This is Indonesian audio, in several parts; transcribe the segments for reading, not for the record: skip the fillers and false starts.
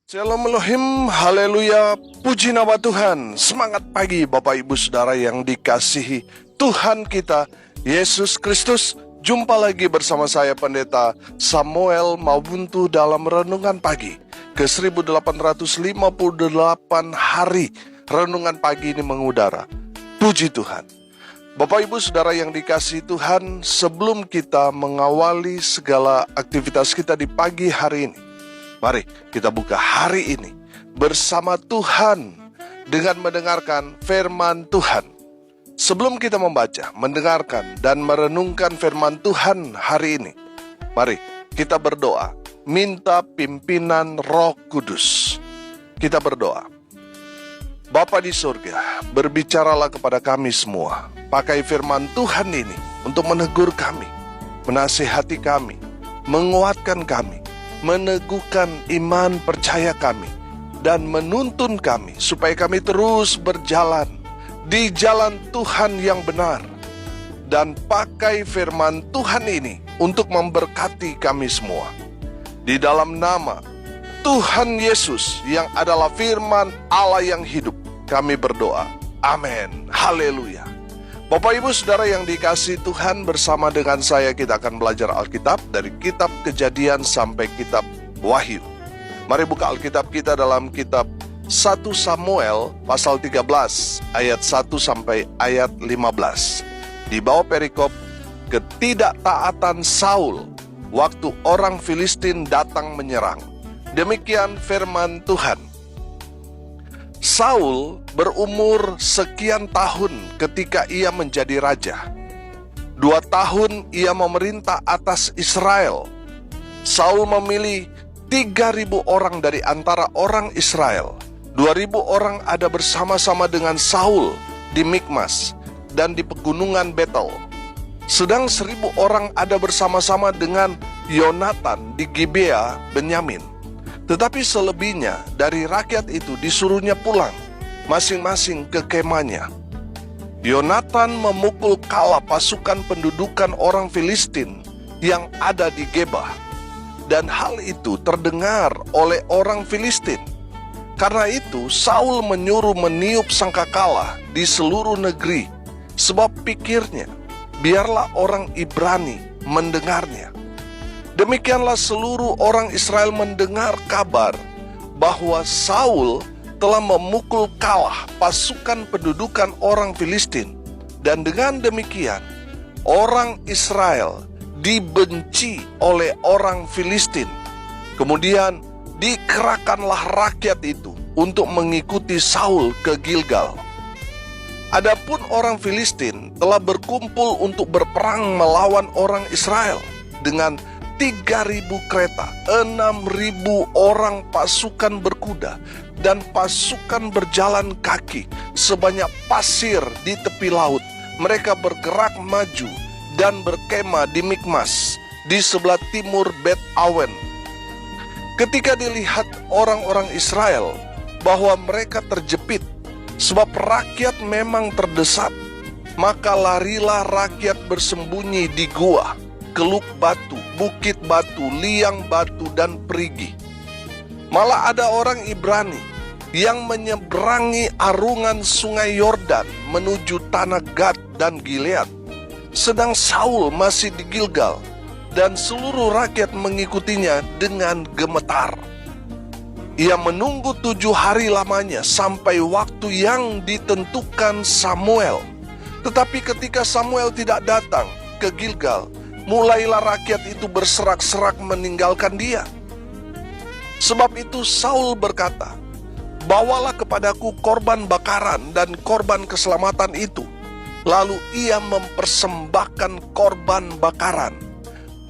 Shalom Elohim, haleluya, puji nama Tuhan. Semangat pagi Bapak Ibu Saudara yang dikasihi Tuhan kita, Yesus Kristus. Jumpa lagi bersama saya Pendeta Samuel Mabuntu dalam Renungan Pagi ke 1858 hari Renungan Pagi ini mengudara. Puji Tuhan. Bapak Ibu Saudara yang dikasihi Tuhan, sebelum kita mengawali segala aktivitas kita di pagi hari ini, mari kita buka hari ini bersama Tuhan dengan mendengarkan firman Tuhan. Sebelum kita membaca, mendengarkan, dan merenungkan firman Tuhan hari ini, mari kita berdoa, minta pimpinan Roh Kudus. Kita berdoa. Bapa di surga, berbicaralah kepada kami semua. Pakai firman Tuhan ini untuk menegur kami, menasihati kami, menguatkan kami, meneguhkan iman percaya kami, dan menuntun kami supaya kami terus berjalan di jalan Tuhan yang benar. Dan pakai firman Tuhan ini untuk memberkati kami semua. Di dalam nama Tuhan Yesus yang adalah firman Allah yang hidup, kami berdoa. Amin. Haleluya. Bapak Ibu Saudara yang dikasihi Tuhan, bersama dengan saya kita akan belajar Alkitab dari kitab Kejadian sampai kitab Wahyu. Mari buka Alkitab kita dalam kitab 1 Samuel pasal 13 ayat 1 sampai ayat 15. Di bawah perikop ketidaktaatan Saul waktu orang Filistin datang menyerang. Demikian firman Tuhan. Saul berumur sekian tahun ketika ia menjadi raja. 2 tahun ia memerintah atas Israel. Saul memilih 3.000 orang dari antara orang Israel. 2.000 orang ada bersama-sama dengan Saul di Mikmas dan di pegunungan Betel. Sedang 1.000 orang ada bersama-sama dengan Yonatan di Gibea, Benyamin. Tetapi selebihnya dari rakyat itu disuruhnya pulang, masing-masing ke kemahnya. Yonatan memukul kala pasukan pendudukan orang Filistin yang ada di Gebah. Dan hal itu terdengar oleh orang Filistin. Karena itu Saul menyuruh meniup sangkakala di seluruh negeri, sebab pikirnya, biarlah orang Ibrani mendengarnya. Demikianlah seluruh orang Israel mendengar kabar bahwa Saul telah memukul kalah pasukan pendudukan orang Filistin. Dan dengan demikian, orang Israel dibenci oleh orang Filistin. Kemudian dikerahkanlah rakyat itu untuk mengikuti Saul ke Gilgal. Adapun orang Filistin telah berkumpul untuk berperang melawan orang Israel dengan 3.000 kereta, 6.000 orang pasukan berkuda, dan pasukan berjalan kaki sebanyak pasir di tepi laut. Mereka bergerak maju dan berkemah di Mikmas di sebelah timur Bet Awen. Ketika dilihat orang-orang Israel bahwa mereka terjepit sebab rakyat memang terdesak, maka larilah rakyat bersembunyi di gua, keluk batu, bukit batu, liang batu, dan perigi. Malah ada orang Ibrani yang menyeberangi arungan sungai Yordan menuju tanah Gad dan Gilead, sedang Saul masih di Gilgal, dan seluruh rakyat mengikutinya dengan gemetar. Ia menunggu 7 hari lamanya sampai waktu yang ditentukan Samuel. Tetapi ketika Samuel tidak datang ke Gilgal, mulailah rakyat itu berserak-serak meninggalkan dia. Sebab itu Saul berkata, "Bawalah kepadaku korban bakaran dan korban keselamatan itu." Lalu ia mempersembahkan korban bakaran.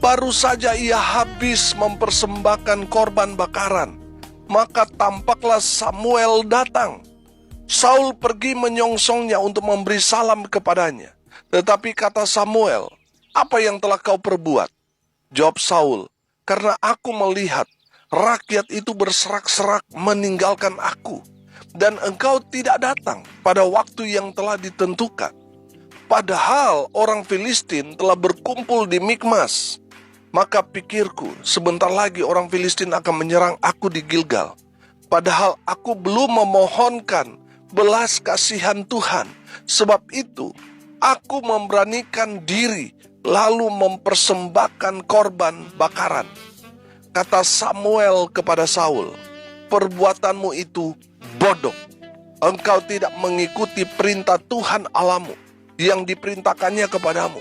Baru saja ia habis mempersembahkan korban bakaran, maka tampaklah Samuel datang. Saul pergi menyongsongnya untuk memberi salam kepadanya. Tetapi kata Samuel, "Apa yang telah kau perbuat?" Jawab Saul, "Karena aku melihat rakyat itu berserak-serak meninggalkan aku, dan engkau tidak datang pada waktu yang telah ditentukan. Padahal orang Filistin telah berkumpul di Mikmas. Maka pikirku, sebentar lagi orang Filistin akan menyerang aku di Gilgal. padahal aku belum memohonkan belas kasihan Tuhan. Sebab itu, aku memberanikan diri lalu mempersembahkan korban bakaran. Kata Samuel kepada Saul, perbuatanmu itu bodoh. Engkau tidak mengikuti perintah Tuhan Allahmu yang diperintahkannya kepadamu.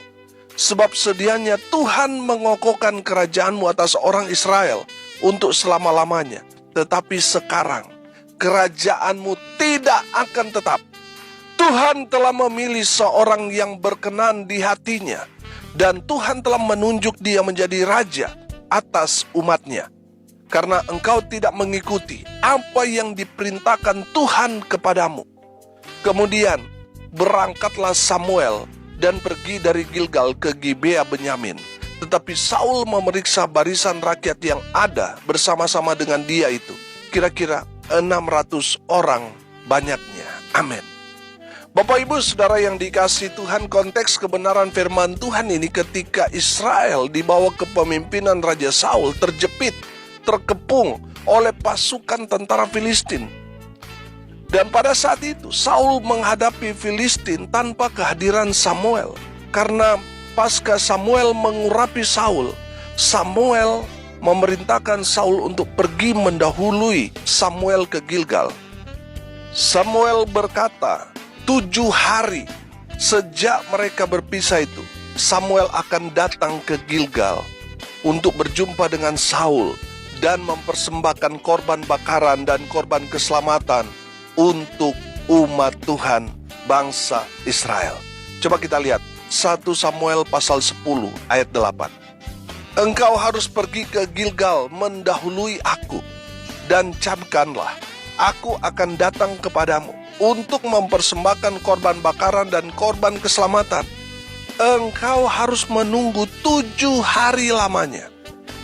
Sebab sedianya Tuhan mengokohkan kerajaanmu atas orang Israel untuk selama-lamanya. Tetapi sekarang kerajaanmu tidak akan tetap. Tuhan telah memilih seorang yang berkenan di hatinya, dan Tuhan telah menunjuk dia menjadi raja atas umatnya. Karena engkau tidak mengikuti apa yang diperintahkan Tuhan kepadamu. Kemudian berangkatlah Samuel dan pergi dari Gilgal ke Gibea Benyamin. Tetapi Saul memeriksa barisan rakyat yang ada bersama-sama dengan dia itu. Kira-kira 600 orang banyaknya. Amin. Bapak Ibu Saudara yang dikasihi Tuhan, konteks kebenaran firman Tuhan ini ketika Israel di bawah kepemimpinan Raja Saul terjepit, terkepung oleh pasukan tentara Filistin. Dan pada saat itu Saul menghadapi Filistin tanpa kehadiran Samuel. Karena pasca Samuel mengurapi Saul, Samuel memerintahkan Saul untuk pergi mendahului Samuel ke Gilgal. Samuel berkata, 7 hari sejak mereka berpisah itu, Samuel akan datang ke Gilgal untuk berjumpa dengan Saul dan mempersembahkan korban bakaran dan korban keselamatan untuk umat Tuhan bangsa Israel. Coba kita lihat 1 Samuel pasal 10 ayat 8. Engkau harus pergi ke Gilgal mendahului aku, dan camkanlah, aku akan datang kepadamu untuk mempersembahkan korban bakaran dan korban keselamatan. Engkau harus menunggu 7 hari lamanya,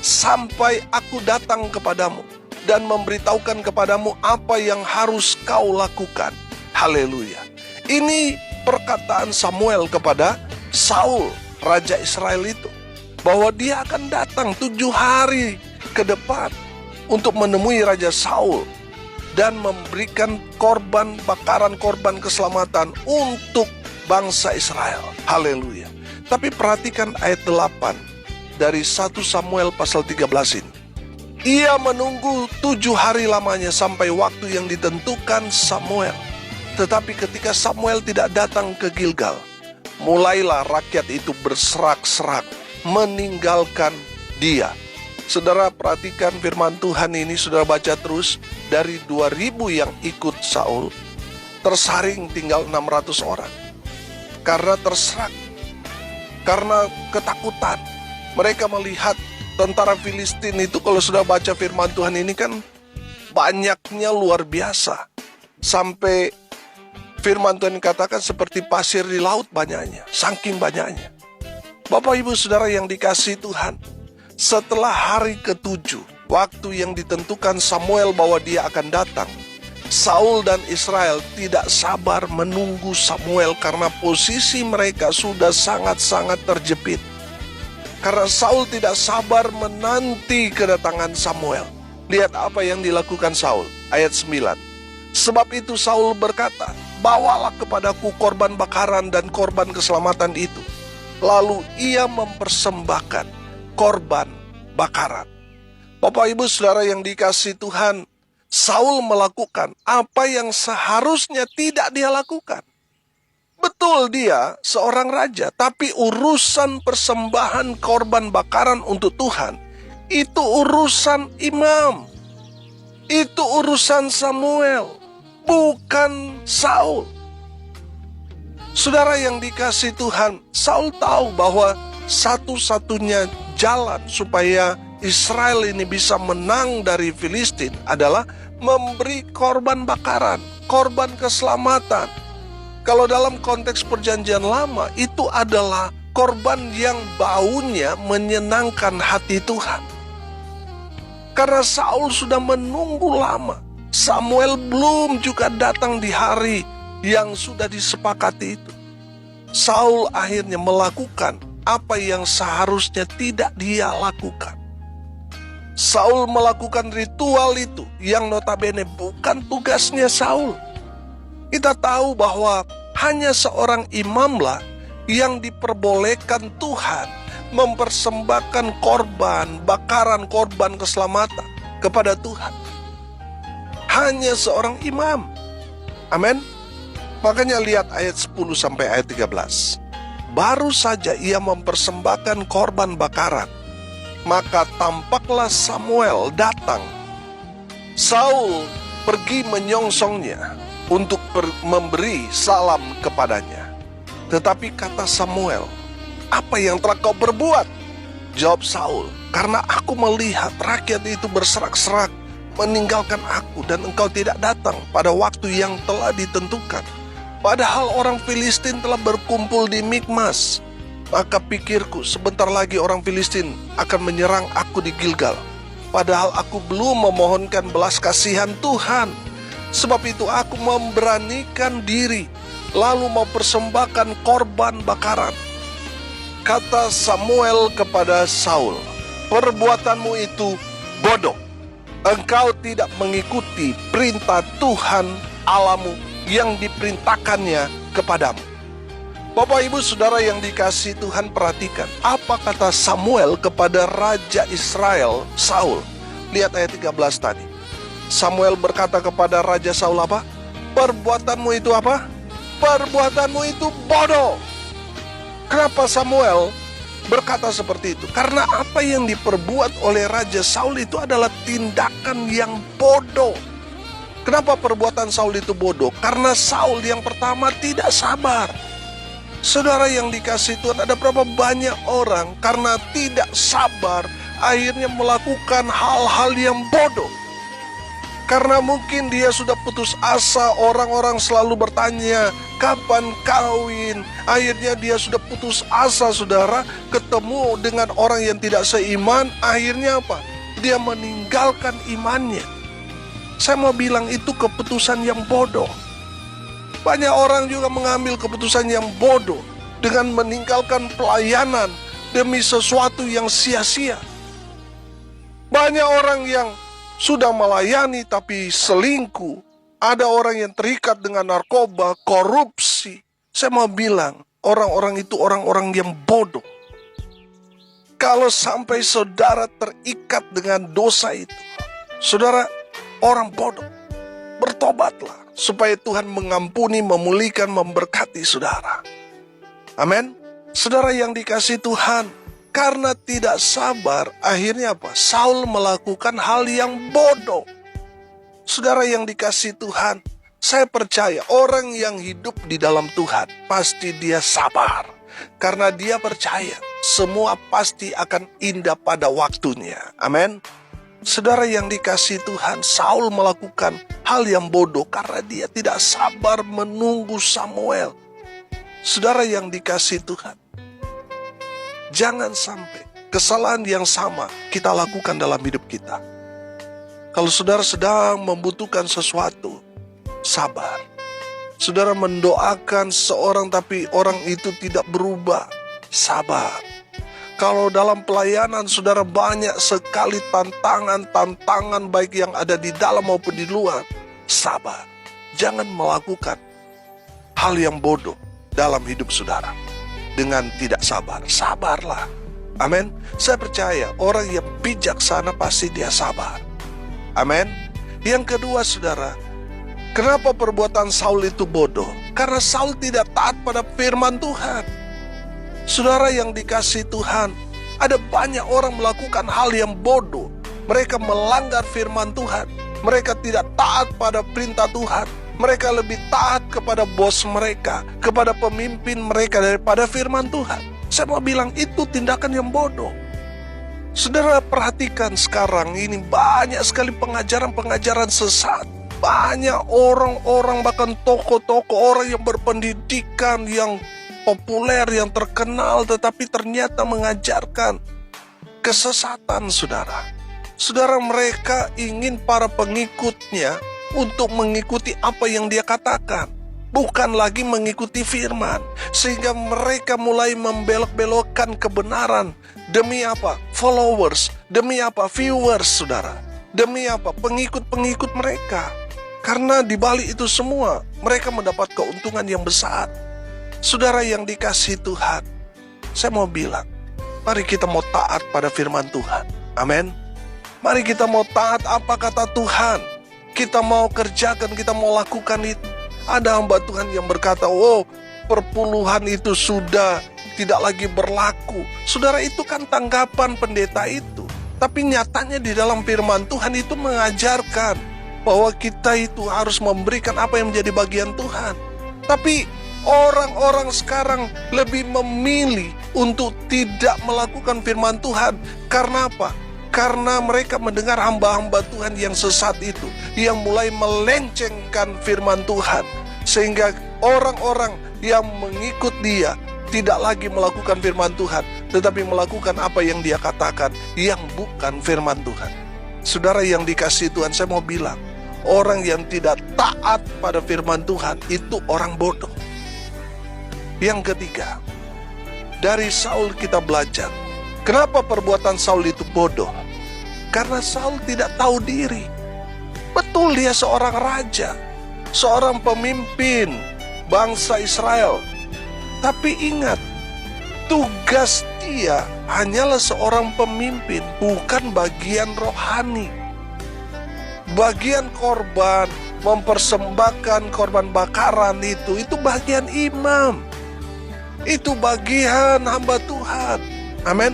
sampai aku datang kepadamu dan memberitahukan kepadamu apa yang harus kau lakukan. Haleluya. Ini perkataan Samuel kepada Saul, Raja Israel itu, bahwa dia akan datang 7 hari ke depan untuk menemui Raja Saul dan memberikan korban bakaran, korban keselamatan untuk bangsa Israel. Haleluya. Tapi perhatikan ayat 8 dari 1 Samuel pasal 13 ini. Ia menunggu 7 hari lamanya sampai waktu yang ditentukan Samuel. Tetapi ketika Samuel tidak datang ke Gilgal, mulailah rakyat itu berserak-serak meninggalkan dia. Saudara perhatikan firman Tuhan ini, saudara baca terus. Dari 2000 yang ikut Saul, tersaring tinggal 600 orang. Karena terserak, karena ketakutan. Mereka melihat tentara Filistin itu, kalau sudah baca firman Tuhan ini kan banyaknya luar biasa. Sampai firman Tuhan katakan seperti pasir di laut banyaknya, saking banyaknya. Bapak Ibu Saudara yang dikasihi Tuhan, setelah hari ke-7, waktu yang ditentukan Samuel bahwa dia akan datang, Saul dan Israel tidak sabar menunggu Samuel karena posisi mereka sudah sangat-sangat terjepit. Karena Saul tidak sabar menanti kedatangan Samuel. Lihat apa yang dilakukan Saul. Ayat 9. Sebab itu Saul berkata, bawalah kepadaku korban bakaran dan korban keselamatan itu. Lalu ia mempersembahkan korban bakaran. Bapak Ibu Saudara yang dikasihi Tuhan, Saul melakukan apa yang seharusnya tidak dia lakukan. Betul dia seorang raja, tapi urusan persembahan korban bakaran untuk Tuhan, itu urusan imam. Itu urusan Samuel, bukan Saul. Saudara yang dikasihi Tuhan, Saul tahu bahwa satu-satunya jalan supaya Israel ini bisa menang dari Filistin adalah memberi korban bakaran, korban keselamatan. Kalau dalam konteks perjanjian lama, itu adalah korban yang baunya menyenangkan hati Tuhan. Karena Saul sudah menunggu lama, Samuel belum juga datang di hari yang sudah disepakati itu. Saul akhirnya melakukan apa yang seharusnya tidak dia lakukan. Saul melakukan ritual itu yang notabene bukan tugasnya Saul. Kita tahu bahwa hanya seorang imamlah yang diperbolehkan Tuhan mempersembahkan bakaran korban keselamatan kepada Tuhan. Hanya seorang imam. Amin. Makanya lihat ayat 10 sampai ayat 13. Baru saja ia mempersembahkan korban bakaran, maka tampaklah Samuel datang. Saul pergi menyongsongnya untuk memberi salam kepadanya. Tetapi kata Samuel, "Apa yang telah kau perbuat?" Jawab Saul, "Karena aku melihat rakyat itu berserak-serak meninggalkan aku dan engkau tidak datang pada waktu yang telah ditentukan. Padahal orang Filistin telah berkumpul di Mikmas. Maka pikirku, sebentar lagi orang Filistin akan menyerang aku di Gilgal. Padahal aku belum memohonkan belas kasihan Tuhan. Sebab itu aku memberanikan diri, lalu mempersembahkan korban bakaran." Kata Samuel kepada Saul, "Perbuatanmu itu bodoh. Engkau tidak mengikuti perintah Tuhan Allahmu yang diperintahkannya kepadamu." Bapak ibu saudara yang dikasihi Tuhan, perhatikan apa kata Samuel kepada Raja Israel Saul. Lihat ayat 13 tadi. Samuel berkata kepada Raja Saul apa? "Perbuatanmu itu apa? Perbuatanmu itu bodoh." Kenapa Samuel berkata seperti itu? Karena apa yang diperbuat oleh Raja Saul itu adalah tindakan yang bodoh. Kenapa perbuatan Saul itu bodoh? Karena Saul yang pertama tidak sabar. Saudara yang dikasihi Tuhan, ada berapa banyak orang karena tidak sabar akhirnya melakukan hal-hal yang bodoh. Karena mungkin dia sudah putus asa, orang-orang selalu bertanya, "Kapan kawin?" Akhirnya dia sudah putus asa, saudara, ketemu dengan orang yang tidak seiman. Akhirnya apa? Dia meninggalkan imannya. Saya mau bilang itu keputusan yang bodoh. Banyak orang juga mengambil keputusan yang bodoh dengan meninggalkan pelayanan demi sesuatu yang sia-sia. Banyak orang yang sudah melayani tapi selingkuh. Ada orang yang terikat dengan narkoba, korupsi. Saya mau bilang, orang-orang itu orang-orang yang bodoh. Kalau sampai saudara terikat dengan dosa itu, saudara orang bodoh. Bertobatlah supaya Tuhan mengampuni, memulihkan, memberkati saudara. Amin. Saudara yang dikasihi Tuhan, karena tidak sabar, akhirnya apa? Saul melakukan hal yang bodoh. Saudara yang dikasihi Tuhan, saya percaya orang yang hidup di dalam Tuhan, pasti dia sabar. Karena dia percaya, semua pasti akan indah pada waktunya. Amin. Saudara yang dikasihi Tuhan, Saul melakukan hal yang bodoh karena dia tidak sabar menunggu Samuel. Saudara yang dikasihi Tuhan, jangan sampai kesalahan yang sama kita lakukan dalam hidup kita. Kalau saudara sedang membutuhkan sesuatu, sabar. Saudara mendoakan seorang tapi orang itu tidak berubah, sabar. Kalau dalam pelayanan saudara banyak sekali tantangan baik yang ada di dalam maupun di luar, sabar. Jangan melakukan hal yang bodoh dalam hidup saudara dengan tidak sabar. Sabarlah. Amin. Saya percaya orang yang bijaksana pasti dia sabar. Amin. Yang kedua saudara, kenapa perbuatan Saul itu bodoh? Karena Saul tidak taat pada firman Tuhan. Saudara yang dikasihi Tuhan, ada banyak orang melakukan hal yang bodoh. Mereka melanggar firman Tuhan. Mereka tidak taat pada perintah Tuhan. Mereka lebih taat kepada bos mereka, kepada pemimpin mereka daripada firman Tuhan. Saya mau bilang itu tindakan yang bodoh. Saudara perhatikan sekarang ini banyak sekali pengajaran-pengajaran sesat. Banyak orang-orang bahkan tokoh-tokoh orang yang berpendidikan, yang populer, yang terkenal, tetapi ternyata mengajarkan kesesatan saudara. Saudara mereka ingin para pengikutnya untuk mengikuti apa yang dia katakan, bukan lagi mengikuti firman. Sehingga mereka mulai membelok-belokkan kebenaran. Demi apa? followers. Demi apa? Viewers, saudara. Demi apa? Pengikut-pengikut mereka. Karena di balik itu semua, mereka mendapat keuntungan yang besar. Saudara yang dikasihi Tuhan, saya mau bilang, mari kita mau taat pada firman Tuhan. Amin. Mari kita mau taat apa kata Tuhan. Kita mau kerjakan, kita mau lakukan itu. Ada hamba Tuhan yang berkata, oh, perpuluhan itu sudah tidak lagi berlaku. Saudara, itu kan tanggapan pendeta itu. Tapi nyatanya di dalam firman Tuhan itu mengajarkan bahwa kita itu harus memberikan apa yang menjadi bagian Tuhan. Tapi orang-orang sekarang lebih memilih untuk tidak melakukan firman Tuhan. Karena apa? Karena mereka mendengar hamba-hamba Tuhan yang sesat itu, yang mulai melencengkan firman Tuhan. Sehingga orang-orang yang mengikut dia tidak lagi melakukan firman Tuhan, tetapi melakukan apa yang dia katakan, yang bukan firman Tuhan. Saudara yang dikasihi Tuhan, saya mau bilang, orang yang tidak taat pada firman Tuhan, itu orang bodoh. Yang ketiga, dari Saul kita belajar. Kenapa perbuatan Saul itu bodoh? Karena Saul tidak tahu diri. Betul, dia seorang raja, seorang pemimpin bangsa Israel. Tapi ingat, tugas dia hanyalah seorang pemimpin, bukan bagian rohani. Bagian korban, mempersembahkan korban bakaran itu bagian imam. Itu bagian hamba Tuhan. Amin.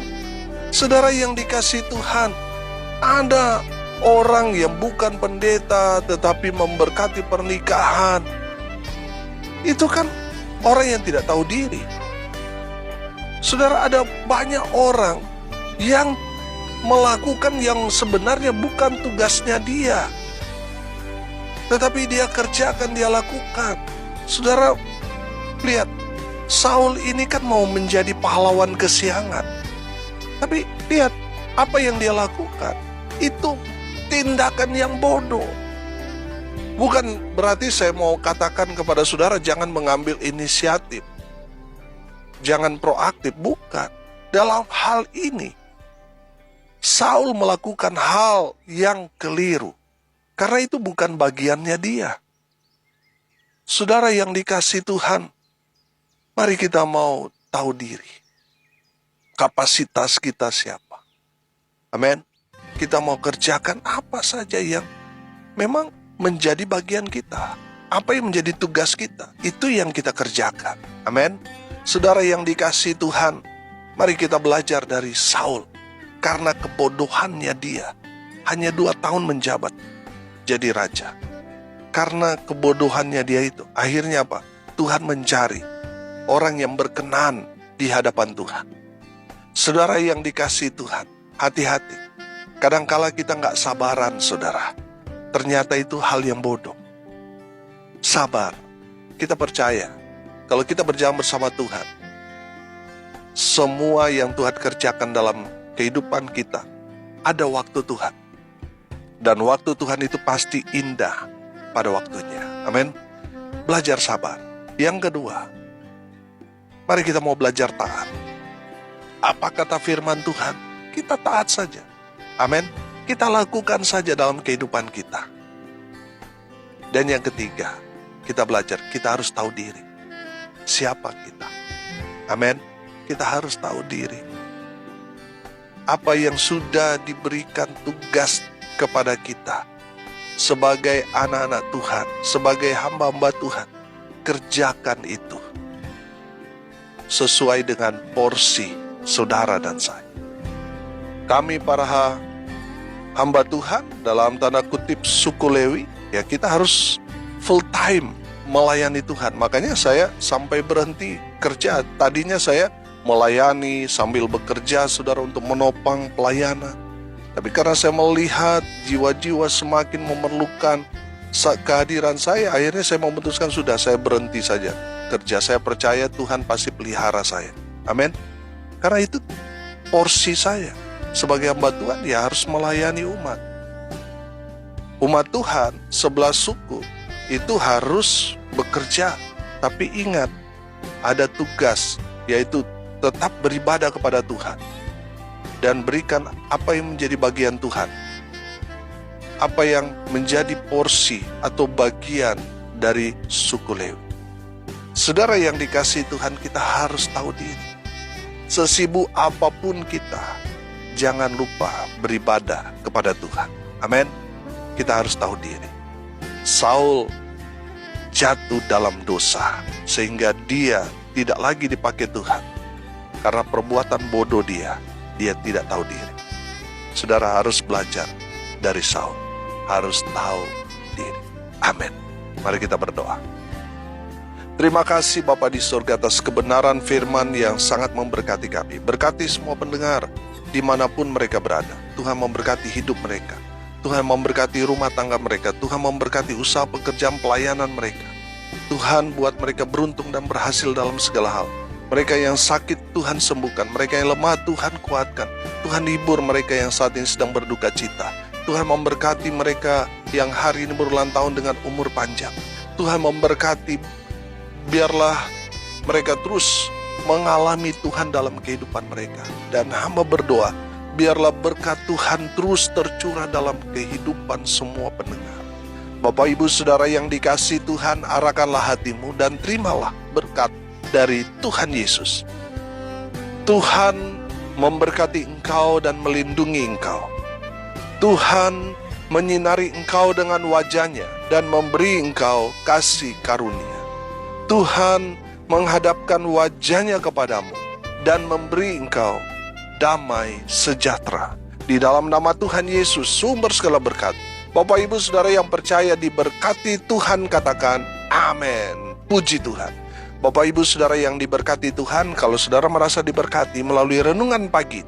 Saudara yang dikasihi Tuhan, ada orang yang bukan pendeta tetapi memberkati pernikahan. Itu kan orang yang tidak tahu diri. Saudara, ada banyak orang yang melakukan yang sebenarnya bukan tugasnya dia, tetapi dia kerjakan, dia lakukan. Saudara, lihat, Saul ini kan mau menjadi pahlawan kesiangan. Tapi lihat, apa yang dia lakukan, itu tindakan yang bodoh. Bukan berarti saya mau katakan kepada saudara jangan mengambil inisiatif, jangan proaktif, bukan. Dalam hal ini, Saul melakukan hal yang keliru, karena itu bukan bagiannya dia. Saudara yang dikasihi Tuhan, mari kita mau tahu diri. Kapasitas kita siapa? Amin. Kita mau kerjakan apa saja yang memang menjadi bagian kita. Apa yang menjadi tugas kita, itu yang kita kerjakan. Amin. Saudara yang dikasihi Tuhan, mari kita belajar dari Saul. Karena kebodohannya dia, hanya 2 tahun menjabat jadi raja. Karena kebodohannya dia itu, akhirnya apa? Tuhan mencari orang yang berkenan di hadapan Tuhan. Saudara yang dikasihi Tuhan, hati-hati. Kadangkala kita nggak sabaran, saudara. Ternyata itu hal yang bodoh. Sabar. Kita percaya, kalau kita berjalan bersama Tuhan, semua yang Tuhan kerjakan dalam kehidupan kita, ada waktu Tuhan. Dan waktu Tuhan itu pasti indah pada waktunya. Amin. Belajar sabar. Yang kedua, mari kita mau belajar taat. Apa kata firman Tuhan? Kita taat saja. Amin. Kita lakukan saja dalam kehidupan kita. Dan yang ketiga, kita belajar, kita harus tahu diri. Siapa kita? Amin. Kita harus tahu diri. Apa yang sudah diberikan tugas kepada kita sebagai anak-anak Tuhan, sebagai hamba-hamba Tuhan, kerjakan itu sesuai dengan porsi saudara dan saya. Kami para hamba Tuhan, dalam tanda kutip suku Lewi, ya kita harus full time melayani Tuhan. Makanya saya sampai berhenti kerja. Tadinya saya melayani sambil bekerja, saudara, untuk menopang pelayanan. Tapi karena saya melihat jiwa-jiwa semakin memerlukan kehadiran saya, akhirnya saya memutuskan sudah, saya berhenti saja kerja. Saya percaya Tuhan pasti pelihara saya. Amin. Karena itu porsi saya sebagai hamba Tuhan, ya harus melayani umat. Umat Tuhan 11 suku itu harus bekerja. Tapi ingat, ada tugas, yaitu tetap beribadah kepada Tuhan. dan berikan apa yang menjadi bagian Tuhan, apa yang menjadi porsi atau bagian dari suku Lewi. Saudara yang dikasihi Tuhan, kita harus tahu diri. Sesibuk apapun kita, jangan lupa beribadah kepada Tuhan. Amin. Kita harus tahu diri. Saul jatuh dalam dosa sehingga dia tidak lagi dipakai Tuhan. Karena perbuatan bodoh dia tidak tahu diri. Saudara harus belajar dari Saul, harus tahu diri. Amin. Mari kita berdoa. Terima kasih Bapa di surga atas kebenaran firman yang sangat memberkati kami. Berkati semua pendengar dimanapun mereka berada. Tuhan memberkati hidup mereka. Tuhan memberkati rumah tangga mereka. Tuhan memberkati usaha pekerjaan pelayanan mereka. Tuhan buat mereka beruntung dan berhasil dalam segala hal. Mereka yang sakit Tuhan sembuhkan. Mereka yang lemah Tuhan kuatkan. Tuhan hibur mereka yang saat ini sedang berduka cita. Tuhan memberkati mereka yang hari ini berulang tahun dengan umur panjang. Tuhan memberkati, biarlah mereka terus mengalami Tuhan dalam kehidupan mereka. Dan hamba berdoa, biarlah berkat Tuhan terus tercurah dalam kehidupan semua pendengar. Bapak Ibu Saudara yang dikasihi Tuhan, arahkanlah hatimu dan terimalah berkat dari Tuhan Yesus. Tuhan memberkati engkau dan melindungi engkau. Tuhan menyinari engkau dengan wajah-Nya dan memberi engkau kasih karunia. Tuhan menghadapkan wajah-Nya kepadamu dan memberi engkau damai sejahtera. Di dalam nama Tuhan Yesus, sumber segala berkat. Bapak Ibu Saudara yang percaya diberkati Tuhan, katakan amin. Puji Tuhan. Bapak Ibu Saudara yang diberkati Tuhan, kalau saudara merasa diberkati melalui renungan pagi,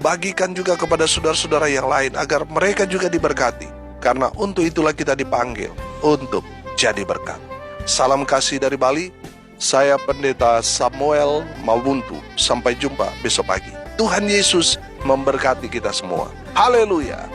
bagikan juga kepada saudara-saudara yang lain agar mereka juga diberkati. Karena untuk itulah kita dipanggil untuk jadi berkat. Salam kasih dari Bali. Saya Pendeta Samuel Mawuntu. Sampai jumpa besok pagi. Tuhan Yesus memberkati kita semua. Haleluya.